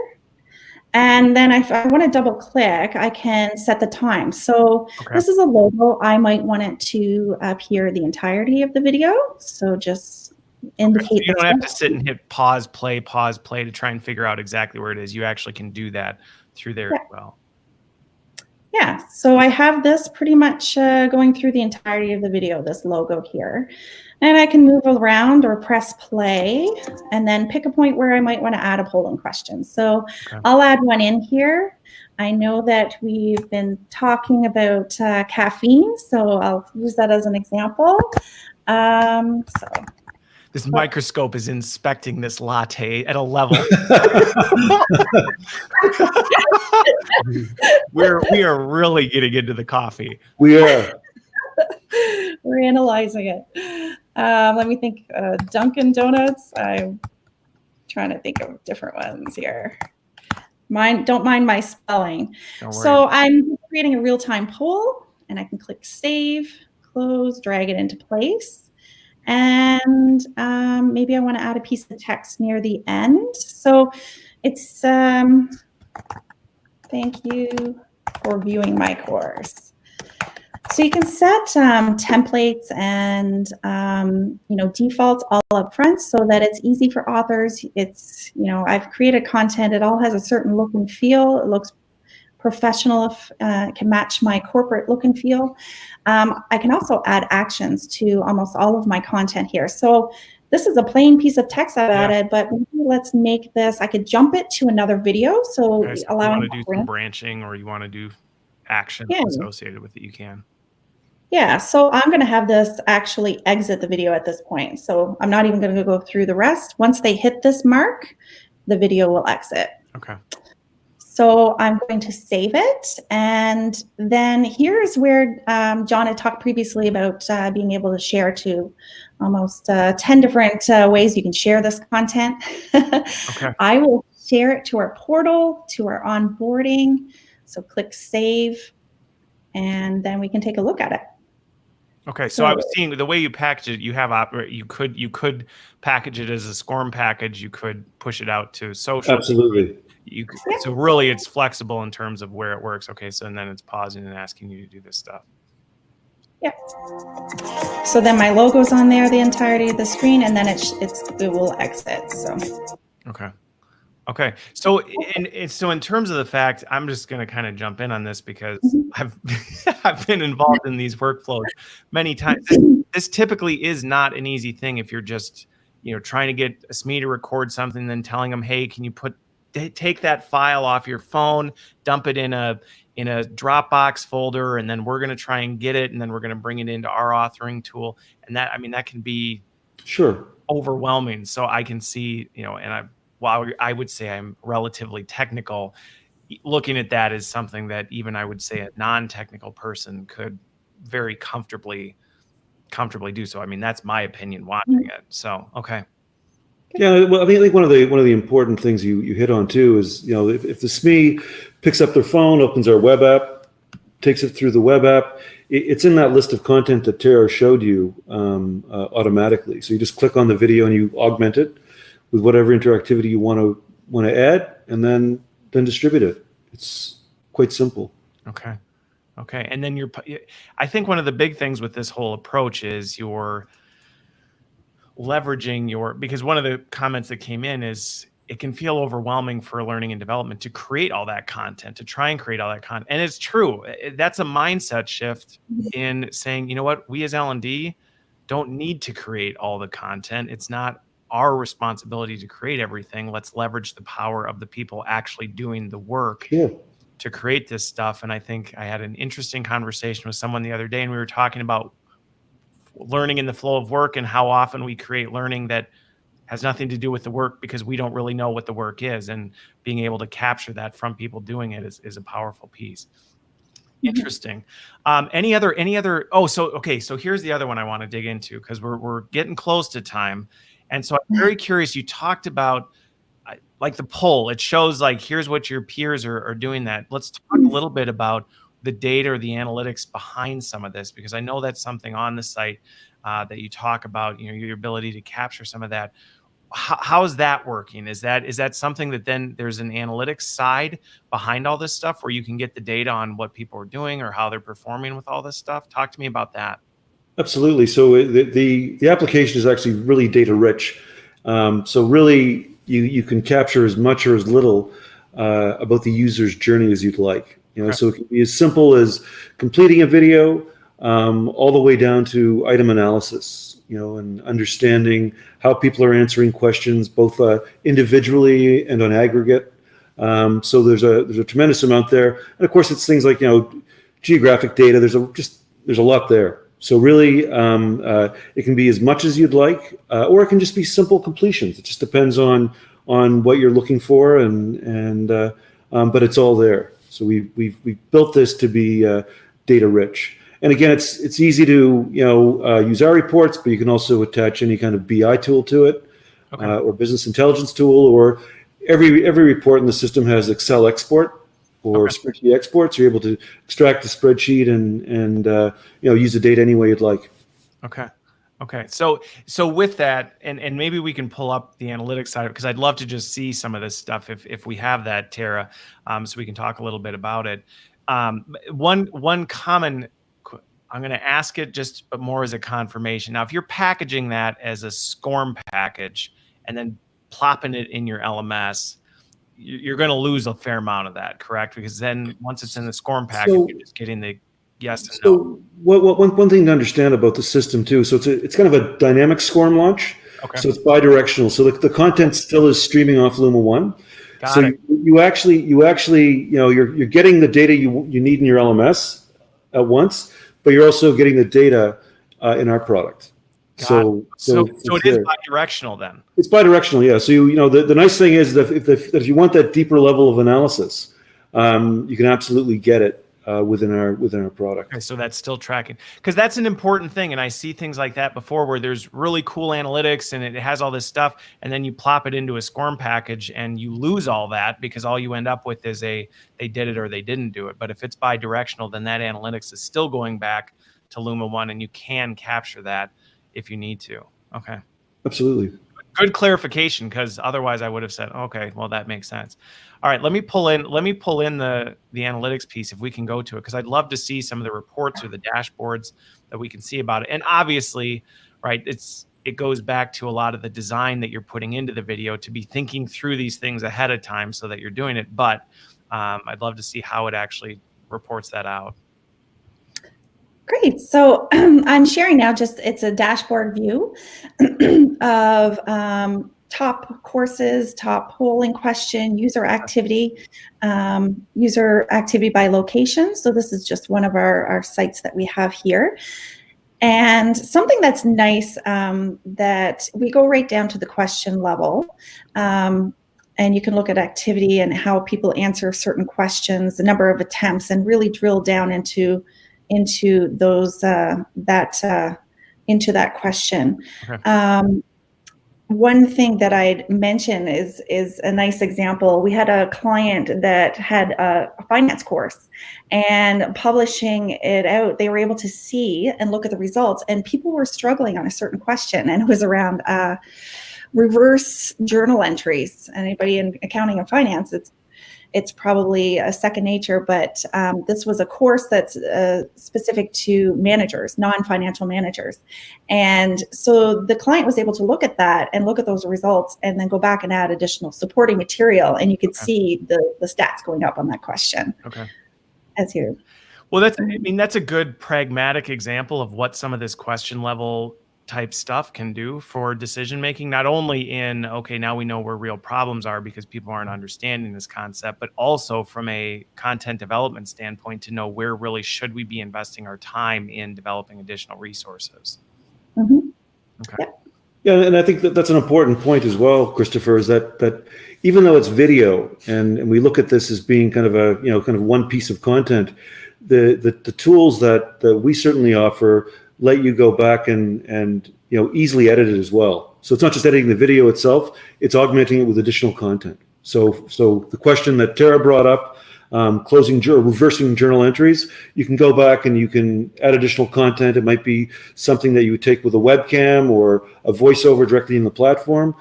And then if I want to double click, I can set the time. So this is a logo. I might want it to appear the entirety of the video. So just indicate. So you don't have to sit and hit pause, play to try and figure out exactly where it is. You actually can do that through there as well. Yeah, so I have this pretty much going through the entirety of the video, this logo here. And I can move around or press play and then pick a point where I might want to add a polling question. So I'll add one in here. I know that we've been talking about caffeine, so I'll use that as an example. This microscope is inspecting this latte at a level. we are really getting into the coffee. We are. We're analyzing it. Let me think. Dunkin' Donuts. I'm trying to think of different ones here. Don't mind my spelling. So I'm creating a real-time poll, and I can click Save, Close, drag it into place. And maybe I want to add a piece of text near the end. So it's thank you for viewing my course. So you can set templates and defaults all up front so that it's easy for authors. It's I've created content. It all has a certain look and feel. It looks professional, if it can match my corporate look and feel. I can also add actions to almost all of my content here. So this is a plain piece of text I've added, but maybe let's make this, I could jump it to another video. So allowing you want to do some branching, or you want to do actions associated with it, you can. Yeah, so I'm going to have this actually exit the video at this point. So I'm not even going to go through the rest. Once they hit this mark, the video will exit. Okay. So I'm going to save it. And then here's where John had talked previously about being able to share to almost 10 different ways you can share this content. Okay. I will share it to our portal, to our onboarding. So click save, and then we can take a look at it. Okay, so I was seeing the way you package it. You have you could package it as a SCORM package. You could push it out to social. Absolutely. So really, it's flexible in terms of where it works. Okay, so and then it's pausing and asking you to do this stuff. Yeah. So then my logo's on there the entirety of the screen, and then it will exit. So. Okay. Okay. So in terms of the fact, I'm just going to kind of jump in on this because I've been involved in these workflows many times. This typically is not an easy thing if you're just, trying to get a SME to record something, then telling them, hey, can you take that file off your phone, dump it in a Dropbox folder, and then we're going to try and get it, and then we're going to bring it into our authoring tool. And that can be overwhelming. So I can see, while I would say I'm relatively technical, looking at that is something that even I would say a non-technical person could very comfortably do. So, that's my opinion watching it. So, okay. Yeah, well, I think one of the important things you hit on too is, if the SME picks up their phone, opens our web app, takes it through the web app, it's in that list of content that Tara showed you automatically. So you just click on the video and you augment it with whatever interactivity you want to add, and then distribute it. It's quite simple. Okay. And then I think one of the big things with this whole approach is you're leveraging because one of the comments that came in is it can feel overwhelming for learning and development to create all that content, to try and create all that content. And it's true. That's a mindset shift in saying, what, we as L&D don't need to create all the content. It's not our responsibility to create everything. Let's leverage the power of the people actually doing the work to create this stuff. And I think I had an interesting conversation with someone the other day, and we were talking about learning in the flow of work and how often we create learning that has nothing to do with the work because we don't really know what the work is, and being able to capture that from people doing it is a powerful piece. Interesting. Any other? So here's the other one I want to dig into, because we're getting close to time. And so I'm very curious, you talked about like the poll, it shows like, here's what your peers are doing that. Let's talk a little bit about the data or the analytics behind some of this, because I know that's something on the site that you talk about, your ability to capture some of that. How is that working? Is that something that then there's an analytics side behind all this stuff where you can get the data on what people are doing or how they're performing with all this stuff? Talk to me about that. Absolutely. So the application is actually really data rich. So really you can capture as much or as little about the user's journey as you'd like. Okay. So it can be as simple as completing a video, all the way down to item analysis, and understanding how people are answering questions, both individually and on aggregate. So there's a tremendous amount there, and of course it's things like geographic data. There's a lot there. So really, it can be as much as you'd like, or it can just be simple completions. It just depends on what you're looking for, but it's all there. So we've built this to be data rich. And again, it's easy to use our reports, but you can also attach any kind of BI tool to it, Okay. Or business intelligence tool, or every report in the system has Excel export or Okay. spreadsheet exports. You're able to extract the spreadsheet and use the data any way you'd like. Okay. Okay. So with that, and maybe we can pull up the analytics side, because I'd love to just see some of this stuff if we have that, Tara, so we can talk a little bit about it. One common, I'm going to ask it just more as a confirmation. Now, if you're packaging that as a SCORM package and then plopping it in your LMS, you're going to lose a fair amount of that, correct? Because then once it's in the SCORM package, you're just getting the yes and no. So one thing to understand about the system too, so it's kind of a dynamic SCORM launch. Okay. So it's bidirectional. So the content still is streaming off LumaOne. Got So it. you actually you're getting the data you need in your LMS at once, but you're also getting the data in our product. So it is there. bidirectional then. It's bidirectional, yeah. So the nice thing is that if you want that deeper level of analysis, you can absolutely get it within our product. Okay, so that's still tracking, because that's an important thing. And I see things like that before where there's really cool analytics and it has all this stuff, and then you plop it into a SCORM package and you lose all that because all you end up with is they did it or they didn't do it. But if it's bi-directional, then that analytics is still going back to LumaOne, and you can capture that if you need to. Okay. Absolutely. Good clarification, because otherwise I would have said, okay, well, that makes sense. All right, let me pull in the analytics piece if we can go to it, because I'd love to see some of the reports or the dashboards that we can see about it. And obviously, right, it goes back to a lot of the design that you're putting into the video to be thinking through these things ahead of time so that you're doing it. But I'd love to see how it actually reports that out. Great. So I'm sharing now it's a dashboard view of top courses, top polling question, user activity by location. So this is just one of our sites that we have here. And something that's nice, that we go right down to the question level. And you can look at activity and how people answer certain questions, the number of attempts, and really drill down into those into that question. Okay. One thing that I'd mention is a nice example. We had a client that had a finance course, and publishing it out, they were able to see and look at the results, and people were struggling on a certain question, and it was around reverse journal entries. Anybody in accounting and finance, it's probably a second nature, but this was a course that's specific to managers, non-financial managers. And so the client was able to look at that and look at those results and then go back and add additional supporting material. And you could see the stats going up on that question. Okay. Well, that's a good pragmatic example of what some of this question level type stuff can do for decision making, not only in, okay, now we know where real problems are because people aren't understanding this concept, but also from a content development standpoint to know where really should we be investing our time in developing additional resources. Mm-hmm. Okay. Yeah, and I think that's an important point as well, Christopher, is that even though it's video and we look at this as being kind of one piece of content, the tools that we certainly offer let you go back and easily edit it as well. So it's not just editing the video itself; it's augmenting it with additional content. So the question that Tara brought up, reversing journal entries, you can go back and you can add additional content. It might be something that you would take with a webcam or a voiceover directly in the platform,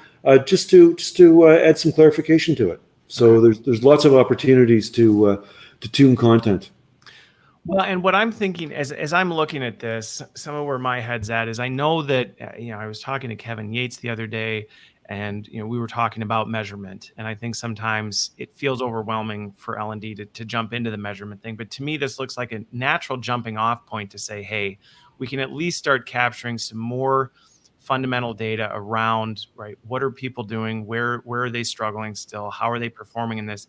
just to add some clarification to it. So there's lots of opportunities to tune content. Well, and what I'm thinking as I'm looking at this, some of where my head's at is I know that, I was talking to Kevin Yates the other day, And we were talking about measurement, and I think sometimes it feels overwhelming for L&D to jump into the measurement thing. But to me, this looks like a natural jumping off point to say, hey, we can at least start capturing some more fundamental data around, right, what are people doing, where are they struggling still, how are they performing in this.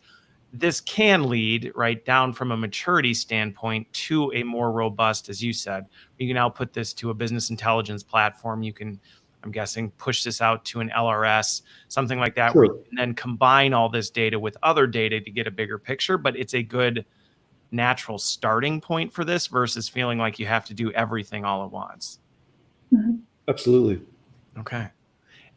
This can lead right down from a maturity standpoint to a more robust, as you said, you can output this to a business intelligence platform. You can, I'm guessing, push this out to an LRS, something like that, Sure. where you can then combine all this data with other data to get a bigger picture. But it's a good natural starting point for this versus feeling like you have to do everything all at once. Absolutely. Okay.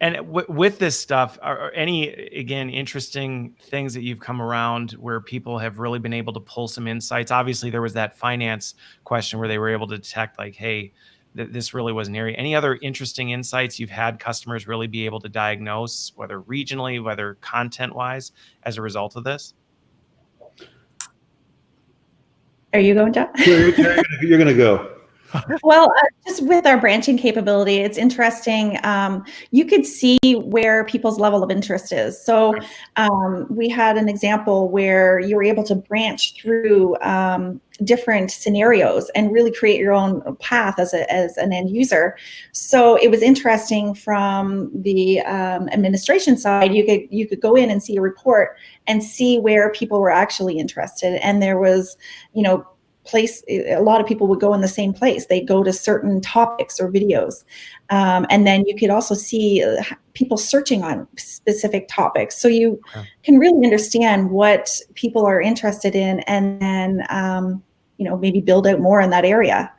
And with this stuff, are any, again, interesting things that you've come around where people have really been able to pull some insights? Obviously, there was that finance question where they were able to detect, like, hey, this really was an area. Any other interesting insights you've had customers really be able to diagnose, whether regionally, whether content-wise, as a result of this? Are you going, John? You're going to go. Well, just with our branching capability, it's interesting. You could see where people's level of interest is. So we had an example where you were able to branch through different scenarios and really create your own path as an end user. So it was interesting from the administration side. You could go in and see a report and see where people were actually interested, and there was, a lot of people would go in the same place. They go to certain topics or videos. And then you could also see people searching on specific topics. So you can really understand what people are interested in, and then, maybe build out more in that area.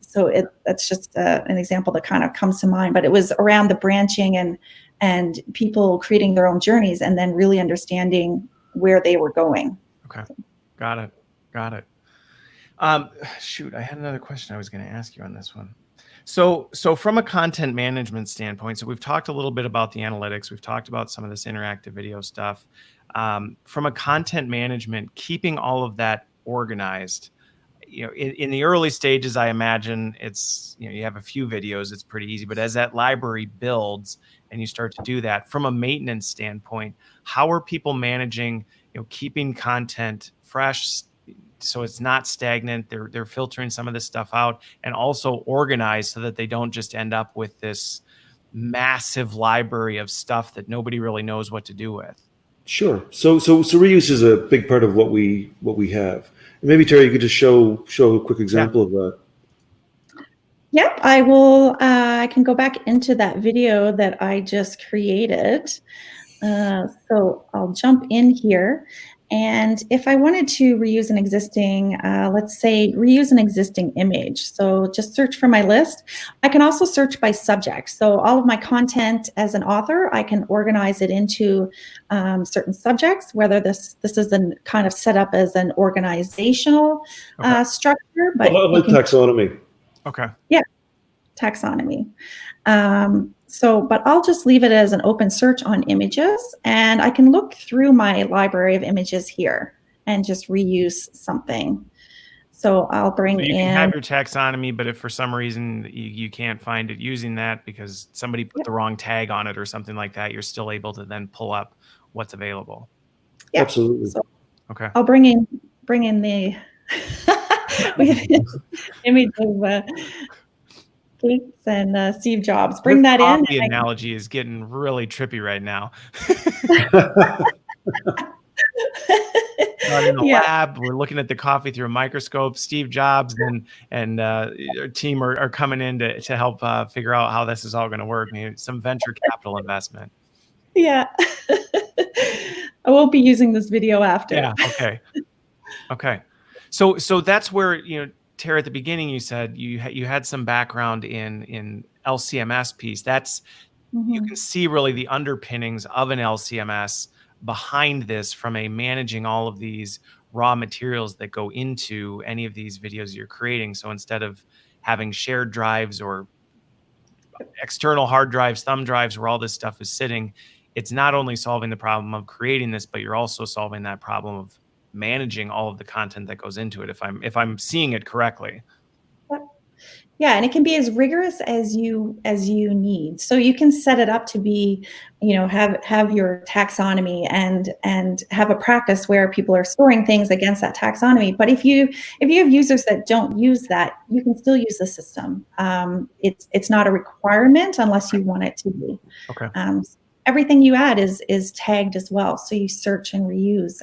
So that's just an example that kind of comes to mind, but it was around the branching and people creating their own journeys and then really understanding where they were going. Okay. Got it. Shoot, I had another question I was going to ask you on this one. So from a content management standpoint, so we've talked a little bit about the analytics. We've talked about some of this interactive video stuff. From a content management, keeping all of that organized, in the early stages, I imagine it's, you have a few videos, it's pretty easy. But as that library builds and you start to do that, from a maintenance standpoint, how are people managing, keeping content fresh, so it's not stagnant? They're filtering some of this stuff out, and also organized so that they don't just end up with this massive library of stuff that nobody really knows what to do with. Sure. So reuse is a big part of what we have. And maybe Terry, you could just show a quick example of that. Yep, I will. I can go back into that video that I just created. So I'll jump in here. And if I wanted to reuse an existing, let's say reuse an existing image, so just search for my list. I can also search by subject. So all of my content as an author, I can organize it into certain subjects, whether this is kind of set up as an organizational structure. But like taxonomy. Okay. Yeah, taxonomy. But I'll just leave it as an open search on images, and I can look through my library of images here and just reuse something. So I'll bring in. You can have your taxonomy, but if for some reason you can't find it using that because somebody put the wrong tag on it or something like that, you're still able to then pull up what's available. Yeah. Absolutely. So okay. I'll bring in the we have an image of Gates and Steve Jobs. Bring that in. The analogy is getting really trippy right now. In the lab, we're looking at the coffee through a microscope. Steve Jobs and our team are coming in to help figure out how this is all going to work. Maybe some venture capital investment. Yeah. I won't be using this video after. Yeah. Okay. So that's where, Tara, at the beginning, you said you had some background in LCMS piece. That's you can see really the underpinnings of an LCMS behind this from a managing all of these raw materials that go into any of these videos you're creating. So instead of having shared drives or external hard drives, thumb drives, where all this stuff is sitting, it's not only solving the problem of creating this, but you're also solving that problem of managing all of the content that goes into it, if I'm seeing it correctly. Yeah, and it can be as rigorous as you need. So you can set it up to be, have your taxonomy and have a practice where people are storing things against that taxonomy. But if you have users that don't use that, you can still use the system. It's not a requirement unless you want it to be. Okay. Everything you add is tagged as well, so you search and reuse.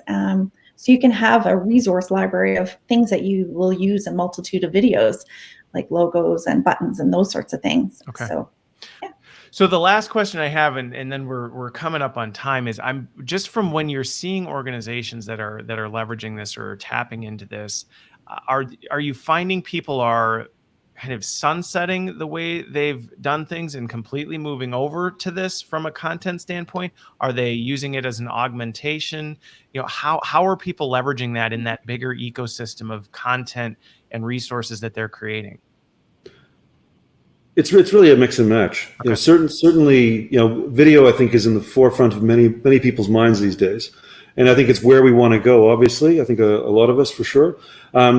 So you can have a resource library of things that you will use in a multitude of videos, like logos and buttons and those sorts of things. Okay. So, yeah. So the last question I have, and then we're coming up on time, is I'm just from when you're seeing organizations that are leveraging this or tapping into this, are you finding people are kind of sunsetting the way they've done things and completely moving over to this from a content standpoint? Are they using it as an augmentation? How are people leveraging that in that bigger ecosystem of content and resources that they're creating? It's really a mix and match. Okay. Certainly, video I think is in the forefront of many people's minds these days, and I think it's where we want to go. Obviously, I think a lot of us for sure.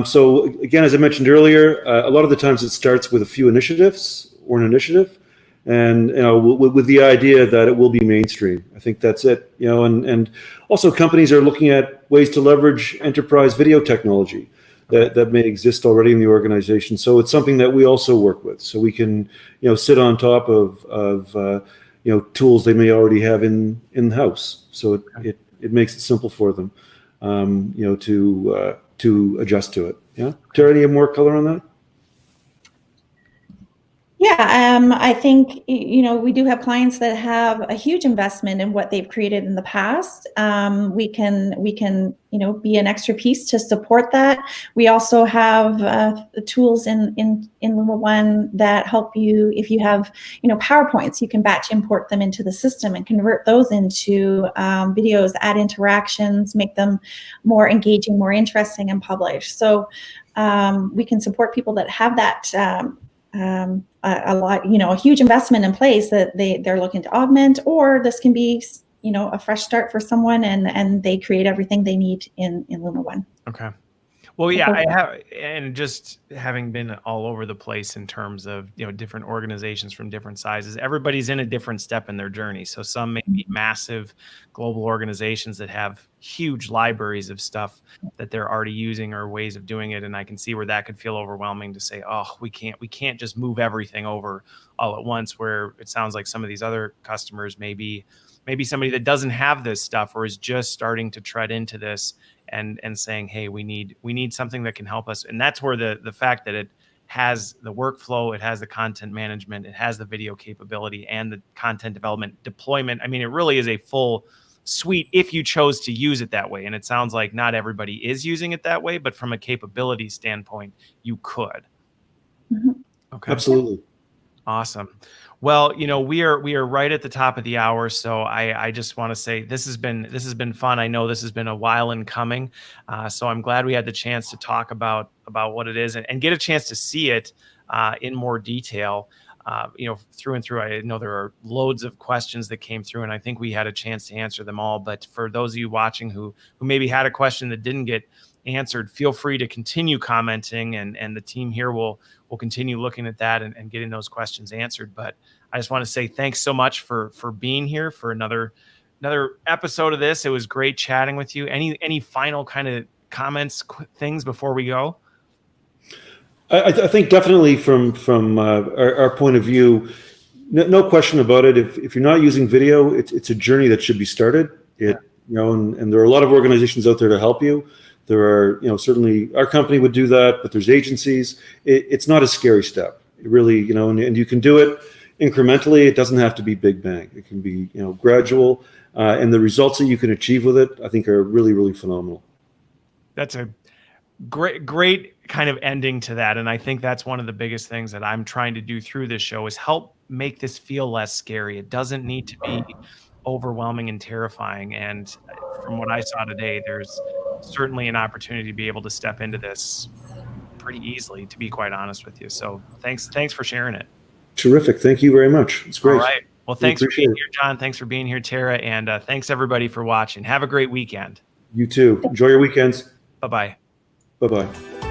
So again, as I mentioned earlier, a lot of the times it starts with a few initiatives or an initiative, and with the idea that it will be mainstream. I think that's it. And also companies are looking at ways to leverage enterprise video technology that may exist already in the organization. So it's something that we also work with. So we can, sit on top of tools they may already have in house. So it makes it simple for them, to adjust to it. Yeah. Tara, any more color on that? Yeah, I think, we do have clients that have a huge investment in what they've created in the past. We can, be an extra piece to support that. We also have tools in LumaOne that help you if you have, PowerPoints. You can batch import them into the system and convert those into videos, add interactions, make them more engaging, more interesting, and publish. So we can support people that have that. A lot, a huge investment in place that they're looking to augment, or this can be, a fresh start for someone and they create everything they need in LumaOne. Okay. Well, yeah, I have, and just having been all over the place in terms of, different organizations from different sizes, everybody's in a different step in their journey. So some may be massive global organizations that have huge libraries of stuff that they're already using or ways of doing it. And I can see where that could feel overwhelming to say, oh, we can't just move everything over all at once, where it sounds like some of these other customers maybe somebody that doesn't have this stuff or is just starting to tread into this and saying, hey, we need something that can help us. And that's where the fact that it has the workflow, it has the content management, it has the video capability and the content development deployment. I mean, it really is a full suite if you chose to use it that way. And it sounds like not everybody is using it that way, but from a capability standpoint, you could. Mm-hmm. Okay. Absolutely. Awesome. Well, we are right at the top of the hour, so I just want to say this has been fun. I know this has been a while in coming, so I'm glad we had the chance to talk about what it is and get a chance to see it in more detail. Through and through. I know there are loads of questions that came through, and I think we had a chance to answer them all. But for those of you watching who maybe had a question that didn't get answered, feel free to continue commenting, and the team here will continue looking at that and getting those questions answered. But I just want to say thanks so much for being here for another episode of this. It was great chatting with you. Any final kind of comments, things before we go? I think definitely from our point of view, no question about it. If you're not using video, it's a journey that should be started. And there are a lot of organizations out there to help you. There are, certainly our company would do that, but there's agencies. It's not a scary step. It really, and you can do it incrementally. It doesn't have to be big bang. It can be, gradual. And the results that you can achieve with it, I think, are really, really phenomenal. That's a great kind of ending to that. And I think that's one of the biggest things that I'm trying to do through this show is help make this feel less scary. It doesn't need to be overwhelming and terrifying. And from what I saw today, there's certainly an opportunity to be able to step into this pretty easily, to be quite honest with you. So thanks for sharing it. Terrific. Thank you very much. It's great. All right. Well, thanks for being here, John. Thanks for being here, Tara. And thanks everybody for watching. Have a great weekend. You too. Enjoy your weekends. Bye-bye. Bye-bye.